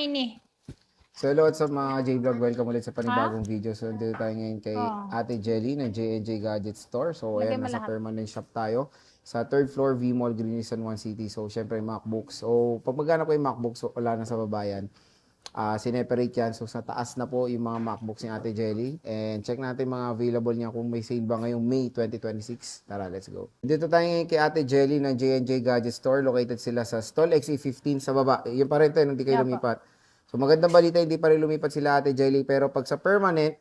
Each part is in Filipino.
mini. So hello sa mga J-Vlog, welcome ulit sa panibagong video. So dito tayo ngayon kay Ate Jelly ng J&J Gadget Store. So ayan, nasa permanent shop tayo sa 3rd floor V Mall, Greenison 1 City. So syempre MacBooks. So pag maghanap ko yung MacBooks, so, wala na sa babayan. Sineperate yan. So sa taas na po yung mga MacBooks ni Ate Jelly. And check natin mga available niya kung may sale ba ngayong May 2026. Tara, let's go. Dito tayo ngayon kay Ate Jelly ng J&J Gadget Store. Located sila sa Stall XE15 sa baba. Yung pa rin tayo, hindi kayo lumipat. So magandang balita, hindi pa rin lumipat sila Ate Jelly, pero pag sa permanent,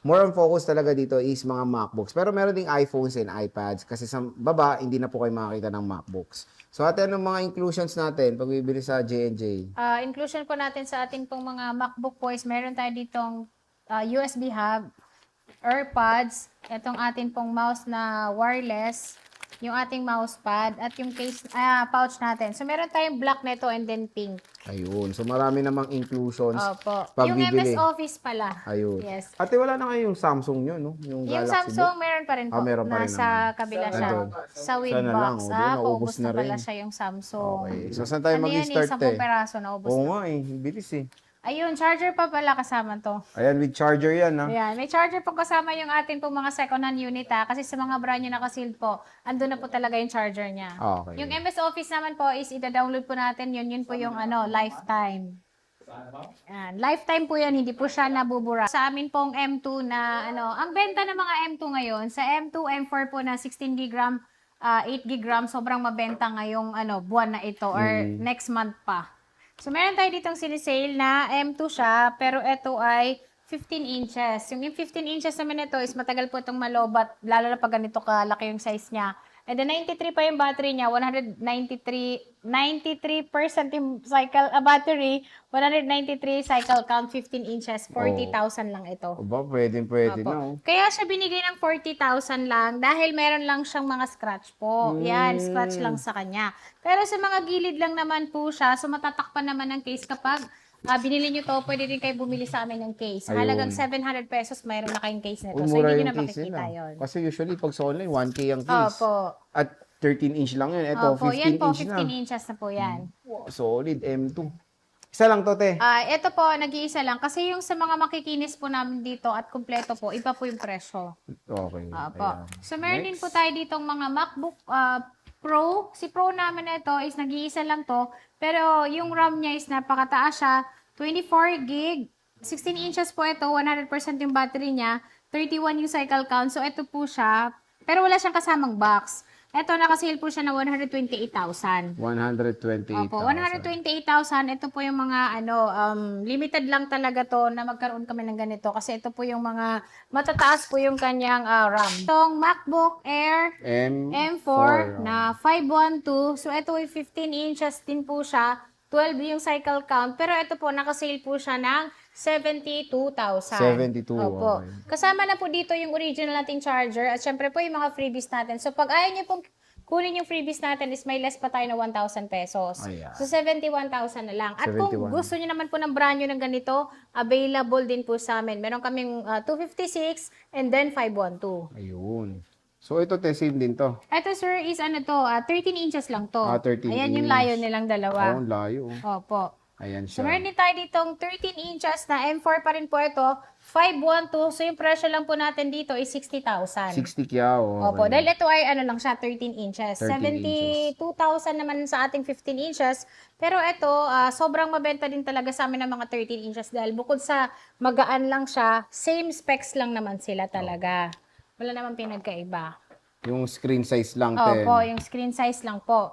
more on focus talaga dito is mga MacBooks. Pero meron ding iPhones and iPads kasi sa baba, hindi na po kayo makakita ng MacBooks. So ate, anong mga inclusions natin pag bibili sa J&J? Inclusion po natin sa ating pong mga MacBook boys, meron tayo ditong USB hub, AirPods, itong ating pong mouse na wireless, yung ating mousepad, at yung case, pouch natin. So, meron tayong black nito and then pink. Ayun. So marami namang inclusions. Opo. Pag Yung bibili. MS Office pala. Ayun. Yes. Ate, wala na kayo yung Samsung nyo, no? Yung Yung Galaxy Samsung, Book? meron pa rin po. Meron pa rin Nasa kabila siya. Andun. Sa Sana lang, Winbox. o, doon, naubos Paubos na na pala rin. siya yung Samsung. Okay. So saan tayo Ano yan mag-start 10 peraso na ubos Oo na. nga eh. Bilis eh. Ayun, charger pa pala kasama to. Ayan, with charger yan ha. Ayan, may charger po kasama yung ating pong mga second-hand unit kasi sa mga brand nyo nakasealed po, andun na po talaga yung charger niya. Okay. Yung MS Office naman po is ida-download po natin yun po yung lifetime. Ayan, lifetime po yan, hindi po siya nabubura. Sa amin pong M2 na ang benta ng mga M2 ngayon, sa M2, M4 po na 16 GB RAM, 8 GB RAM, sobrang mabenta ngayong buwan na ito or next month pa. So, meron tayo ditong sinisale na M2 siya, pero ito ay 15 inches. Yung 15 inches naman ito is matagal po itong malobat, lalo na pag ganito kalaki yung size niya. And then 93 pa yung battery niya, 93% yung cycle battery, 193 cycle count, 15 inches, 40,000 lang ito. Aba, pwede na oh. Kaya siya binigay ng 40,000 lang dahil meron lang siyang mga scratch po. Yan, scratch lang sa kanya. Pero sa mga gilid lang naman po siya, so matatakpan naman ng case kapag binili nyo to, pwede din kayo bumili sa amin ng case. Halagang 700 pesos, mayroon na kayong case nito. So, hindi nyo na makikita yun. Kasi usually, pag sa online, 1K ang case. Opo. At 13 inch lang yun. Ito, Opo, 15 yan po, inch 15 na. inches na po yan. Wow, solid, M2. Isa lang to, te. Ito po, nag-iisa lang. Kasi yung sa mga makikinis po namin dito at kumpleto po, iba po yung presyo. Okay. Opo. Ayan. So, meron din po tayo ditong mga MacBook Pro. Si Pro namin na ito is nag-iisa lang to. Pero yung RAM niya is napakataas siya. 24 gig. 16 inches po ito. 100% yung battery niya. 31 yung cycle count. So, ito po siya. Pero wala siyang kasamang box. Ito, nakasale po siya na 128,000. 128,000. Opo, 128,000. Ito po yung mga, limited lang talaga to na magkaroon kami ng ganito. Kasi ito po yung mga, matataas po yung kanyang RAM. Itong MacBook Air M4 na 512. So, ito ay 15 inches din po siya. 12 yung cycle count. Pero ito po, nakasale po siya ng 72,000. 72, Opo. okay. Kasama na po dito yung original nating charger at syempre po yung mga freebies natin. So, pag ayaw nyo pong kunin yung freebies natin is may less pa tayo na 1,000 pesos. Ayan. So, 71,000 na lang. At 71. kung gusto nyo naman po ng brand nyo ng ganito, available din po sa amin. Meron kaming 256 and then 512. Ayun. So, ito, te, same din to. Ito, sir, is 13 inches lang to. 13 Ayan yung inch. layo nilang dalawa. Oo, layo. Opo. Ayan So, siya. meron din tayo ditong 13 inches na M4 pa rin po ito. 512. So, yung presyo lang po natin dito is 60,000. 60 kya, okay. Opo. Dahil ito ay lang siya, 13 inches. 13 72,000 naman sa ating 15 inches. Pero ito, sobrang mabenta din talaga sa amin ng mga 13 inches. Dahil bukod sa magaan lang siya, same specs lang naman sila talaga. Wala naman pinagkaiba. Yung screen size lang, te. Opo, yung screen size lang po.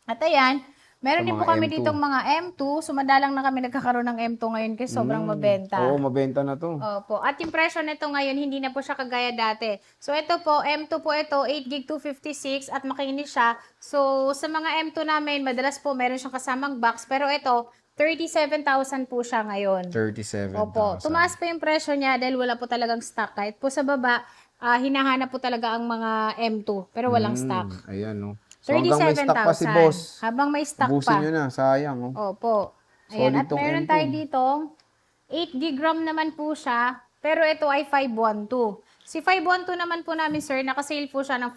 At ayan, meron Sa din po mga kami M2. ditong mga M2. Sumadalang na kami nagkakaroon ng M2 ngayon kasi sobrang mabenta. Oo, mabenta na to. Opo. At yung presyo nito ngayon, hindi na po siya kagaya dati. So, ito po, M2 po ito, 8 gig 256 at makinis siya. So, sa mga M2 namin, madalas po meron siyang kasamang box. Pero ito, 37,000 po siya ngayon. 37,000. Opo. Tumaas pa yung presyo niya dahil wala po talagang stock. Kahit po sa baba, hinahanap po talaga ang mga M2. Pero walang stock. Ayan, no. So, hanggang may stock pa si 37,000. boss. Habang may stock Ubusin pa. nyo na, sayang, oh. Opo. Ayan, Solid at tong meron M2. tayo dito, 8 gig RAM naman po siya, pero ito ay 512. Si 512 naman po namin, sir, nakasale po siya ng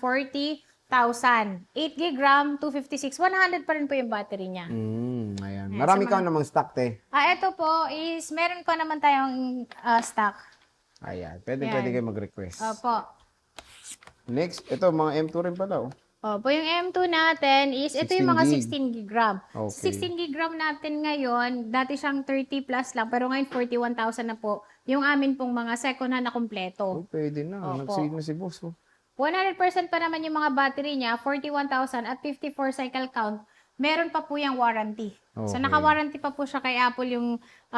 8 gig RAM, 256. 100 pa rin po yung battery niya. Ayan. Ayan, Marami sa kang namang stock, te. Ito po is, meron pa naman tayong stock. Ayan. Pwede Ayan. kayo mag-request. Opo. Next, ito, mga M2 rin pala, oh. Opo, yung M2 natin is, ito 16 yung mga gig. 16 gig RAM. Okay. 16 gig RAM natin ngayon, dati siyang 30 plus lang, pero ngayon 41,000 na po. Yung amin pong mga second hand na Oh, kumpleto. pwede na. Opo. Nag-save na si boss, oh. 100% pa naman yung mga battery niya, 41,000 at 54 cycle count. Meron pa po yung warranty. So, Okay. naka-warranty pa po siya kay Apple yung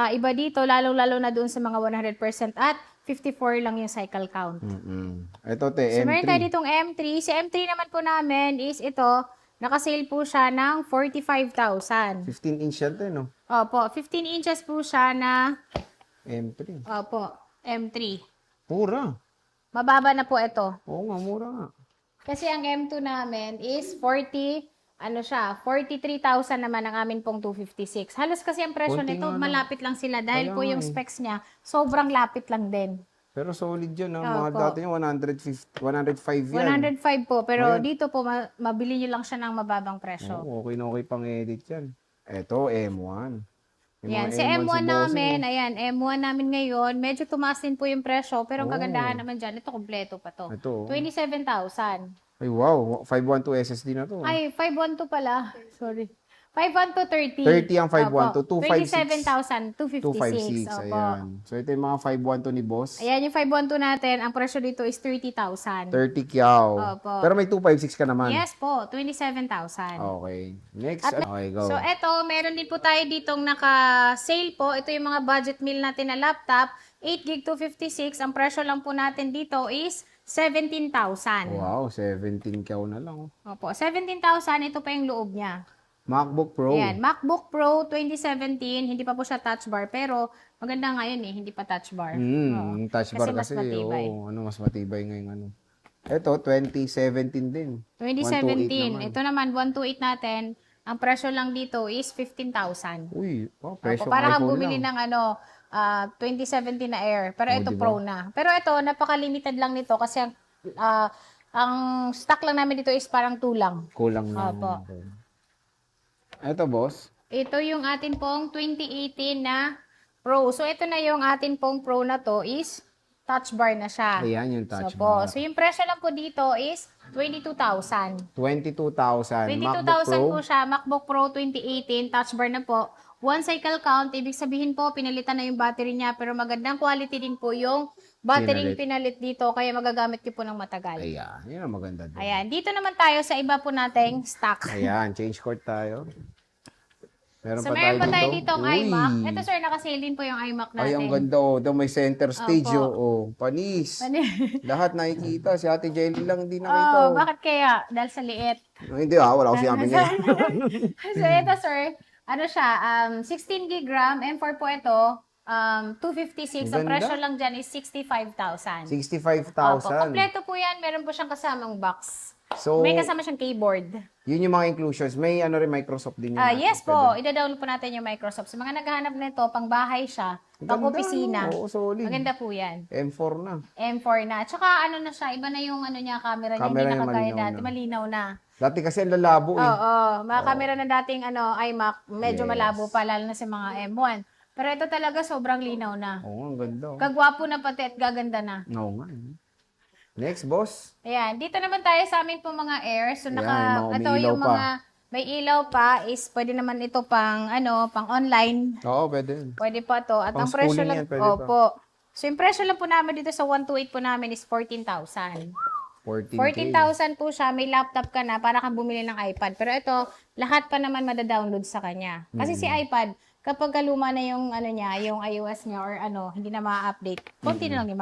iba dito, lalo-lalo na doon sa mga 100% at 54 lang yung cycle count. Ito, te, So, M3. meron tayo ditong M3. Si M3 naman po namin is ito, nakasale po siya ng 45,000. 15-inch yan, te, no? Opo, 15 inches po siya na, M3. opo, M3. Mura. Mababa na po ito. Oo nga, mura nga. Kasi ang M2 namin is 43,000 naman ang amin pong 256. Halos kasi ang presyo Konti nito, nga lang. malapit lang sila dahil Kaya po nga yung eh. specs niya, sobrang lapit lang din. Pero solid yan, ha? Opo. Mga dati yung 105 yan. 105 po, pero Ngayon- dito po, mabili nyo lang siya ng mababang presyo. Oo, okay na okay pang edit yan. Ito, M1. Yung Yan, mga si M1 bossing, namin, oh. ayan, M1 namin ngayon, medyo tumaas din po yung presyo, pero ang Oo. kagandahan naman dyan, ito kompleto pa to. Ito, oh. 27,000. Ay, wow. 512 SSD na to. Ay, 512 pala. Sorry. 51230. 30 ang 512, Opo. 256. 27,256. 256, Opo. ayan. So, ito yung mga 512 ni boss. Ayan, yung 512 natin, ang presyo dito is 30,000. 30 kyaw. Opo. Pero may 256 ka naman. Yes po, 27,000. Okay. Next. At- Okay, go. So, eto, meron din po tayo ditong naka-sale po. Ito yung mga budget meal natin na laptop. 8 gig 256. Ang presyo lang po natin dito is 17,000. Wow, 17 kyaw na lang. Oh. Opo, 17,000. Ito pa yung loob niya. MacBook Pro. Ayan, MacBook Pro 2017. Hindi pa po siya touch bar. Pero, maganda ngayon eh, hindi pa touch bar. Oo. Yung touch bar Mas kasi, matibay. mas matibay ngayon ano. Ito, 2017 din. 128 2017. naman. Ito naman, 128 natin. Ang presyo lang dito is 15,000. Uy, Opo, presyo para kang iPhone bumili lang. ng 2017 na Air. Pero ito diba? Pro na. Pero ito, napaka-limited lang nito kasi ang stock lang namin dito is parang 2 lang. Kulang na. Opo. Okay. Ito, boss. Ito yung atin pong 2018 na Pro. So, ito na yung atin pong Pro na to is touch bar na siya. Ayan yung touch So, po. bar. So, yung presyo lang po dito is 22,000. 22,000. 22,000 po MacBook Pro. siya. MacBook Pro 2018, touch bar na po. One cycle count, ibig sabihin po, pinalitan na yung battery niya, pero magandang quality din po yung battery pinalit dito, kaya magagamit niyo po ng matagal. Ayan, yun ang maganda doon. Ayan, dito naman tayo sa iba po nating stock. Ayan, change court tayo. Meron So, pa meron tayo pa tayo dito. dito ang Uy. iMac. Ito sir, nakasale din po yung iMac natin. Ay, ang ganda oh. Daw may center stage Opo. oh. Panis. Lahat nakikita. Si Ate Jelly lang hindi Oh, nakita. bakit kaya? Dahil sa liit. Hindi wala ko sinabi niya. So, ito sir, ano siya, 16 gig RAM, M4 po ito, 256. Ang Ganda. presyo lang dyan is 65,000. 65,000. Opo, kompleto po yan. Meron po siyang kasamang box. So, May kasama siyang keyboard. yun yung mga inclusions. May ano rin Microsoft din yun. Yes po, ida-download po natin yung Microsoft. Sa mga naghahanap nito, pang bahay siya, pang Ganda, opisina. Oo, solid. Maganda po yan. M4 na. M4 na. Tsaka ano na siya, iba na yung ano niya, camera niya. Camera Hindi niya na kagaya malinaw dati. na. Malinaw na. Dati kasi ang lalabo eh. Oo, mga camera na dating iMac, medyo Yes. malabo pa, lalo na sa mga M1. Pero ito talaga sobrang linaw na. Oo, ang ganda. Oh. Kagwapo na pati at gaganda na. Oo nga. Next, boss. Ayan, dito naman tayo sa amin po mga air. So, Ayan, mga ito umiilaw yung pa. mga may ilaw pa is pwede naman ito pang pang online. Oo, pwede. Pwede pa to. At Pang ang presyo schooling lang, yan, pwede pa. opo. So, yung presyo lang po namin dito sa 128 po namin is 14,000. 14K. 14,000 po siya. May laptop ka na para kang bumili ng iPad. Pero ito, lahat pa naman madadownload sa kanya. Kasi si iPad, kapag luma na yung niya, yung iOS niya or hindi na ma-update, konti na lang yung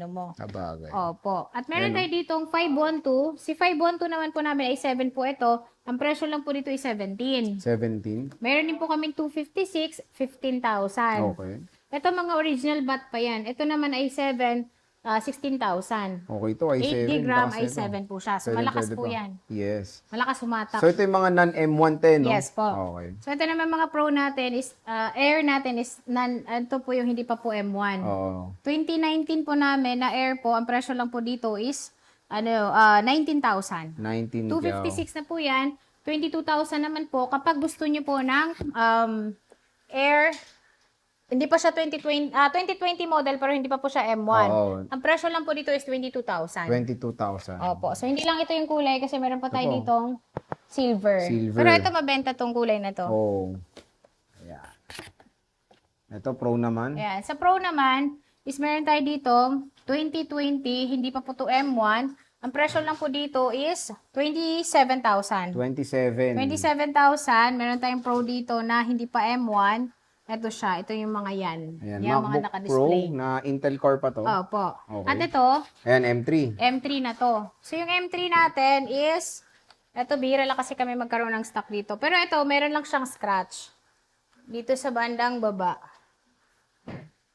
mo. Kabagay. Opo. At meron tayo ditong 512. Si 512 naman po namin ay 7 po ito. Ang presyo lang po dito ay 17. 17. Meron din po kami 256, 15,000. Okay. Ito mga original bat pa yan. Ito naman ay 7, 16,000. Okay, ito ay 8 7. gig RAM baka ay 7. 7 po siya. So, Pwede, malakas pwede po pa. yan. Yes. Malakas humatak. So, ito yung mga non-M110, no? Yes po. Okay. So, ito naman mga Pro natin is, Air natin is, ito po yung hindi pa po M1. Oo. 2019 po namin na Air po, ang presyo lang po dito is 19,000. 19 256 na po yan. 22,000 naman po kapag gusto nyo po ng Air. Hindi pa siya 2020 model pero hindi pa po siya M1. Oo. Ang presyo lang po dito is 22,000. 22,000. Opo. So, hindi lang ito yung kulay kasi meron pa tayo Ito po. ditong silver. Silver. Pero ito mabenta tong kulay na to. Oh. Ayan. Ito, Pro naman. Ayan. Sa Pro naman, is meron tayo dito 2020, hindi pa po to M1. Ang presyo lang po dito is 27,000. 27. 27,000. Meron tayong Pro dito na hindi pa M1. Ito siya. Ito yung mga yan. Ayan, Yan, mga MacBook Pro naka-display. na Intel Core pa to. Opo. Okay. At ito, Ayan, M3. M3 na to. So, yung M3 natin is, ito, bihira lang kasi kami magkaroon ng stock dito. Pero ito, meron lang siyang scratch. Dito sa bandang baba.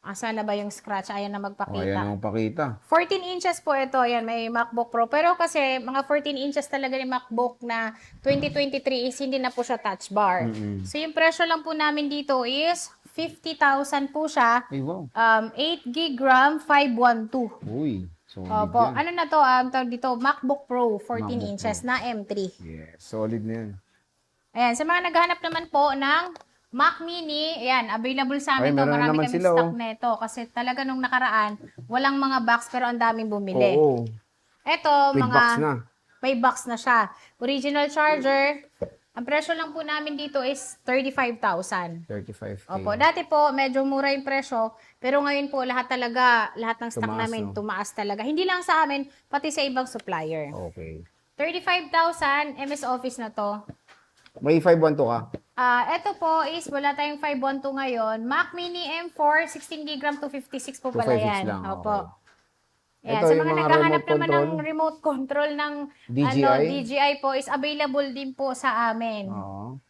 Asa na ba yung scratch? Ayan na Oh, magpakita. ayan yung pakita. 14 inches po ito. Ayan, may MacBook Pro. Pero kasi, mga 14 inches talaga ni MacBook na 2023 is hindi na po siya touch bar. So, yung presyo lang po namin dito is 50,000 po siya. Ay, wow. 8 gig RAM, 512. Uy. Solid Opo. yan. Ano na to? Tawag dito, MacBook Pro 14 MacBook inches na M3. Yes, solid na yan. Ayan, sa mga naghahanap naman po ng Mac Mini, ayan, available sa Ay, amin to. meron na Marami naman kami sila, stock oh. neto. Kasi talaga nung nakaraan, walang mga box pero ang daming bumili. Oo. Eto, Big mga box na. may box na siya. Original charger. Ang presyo lang po namin dito is 35,000. 35K. Opo, dati po medyo mura yung presyo, pero ngayon po lahat ng stock Tumaas, namin no? tumaas talaga. Hindi lang sa amin, pati sa ibang supplier. Okay. 35,000 MS Office na to. May 512 ka? Ito po is wala tayong 512 ngayon. Mac Mini M4 16 GB RAM 256 po pala 256 yan. lang, Opo. okay. Ayan, Ito, sa yung mga mga naghahanap remote naman control? ng remote control ng DJI? DJI po is available din po sa amin. Oo.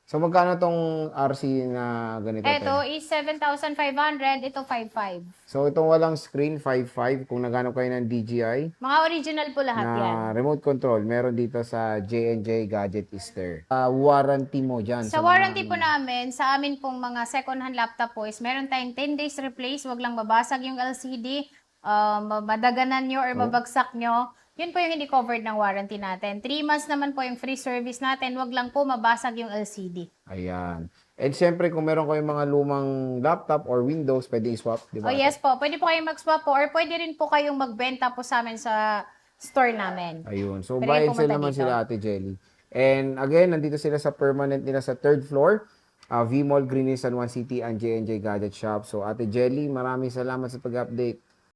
So, magkano tong RC na ganito? Ito Te? is 7,500, ito 5,500. So, itong walang screen, 5.5. Kung naghanap kayo ng DJI Mga original po lahat yan. na remote control, meron dito sa J&J Gadget Easter. Warranty mo dyan. Sa warranty po namin, sa amin pong mga second-hand laptop po is meron tayong 10 days replace, wag lang mabasag yung LCD, madaganan nyo or mabagsak nyo. Yun po yung hindi covered ng warranty natin. 3 months naman po yung free service natin, wag lang po mabasag yung LCD. Ayan. And syempre, kung meron kayong mga lumang laptop or Windows, pwede i-swap, di ba? Oh yes po, pwede po kayong mag-swap po or pwede rin po kayong magbenta po sa amin sa store namin. Ayun. So, Pwede buy and kayo sell pumunta naman dito. sila, Ate Jelly. And again, nandito sila sa permanent nila sa 3rd floor. V-Mall, Green Hills, San Juan City, and J&J Gadget Shop. So, Ate Jelly, maraming salamat sa pag-update.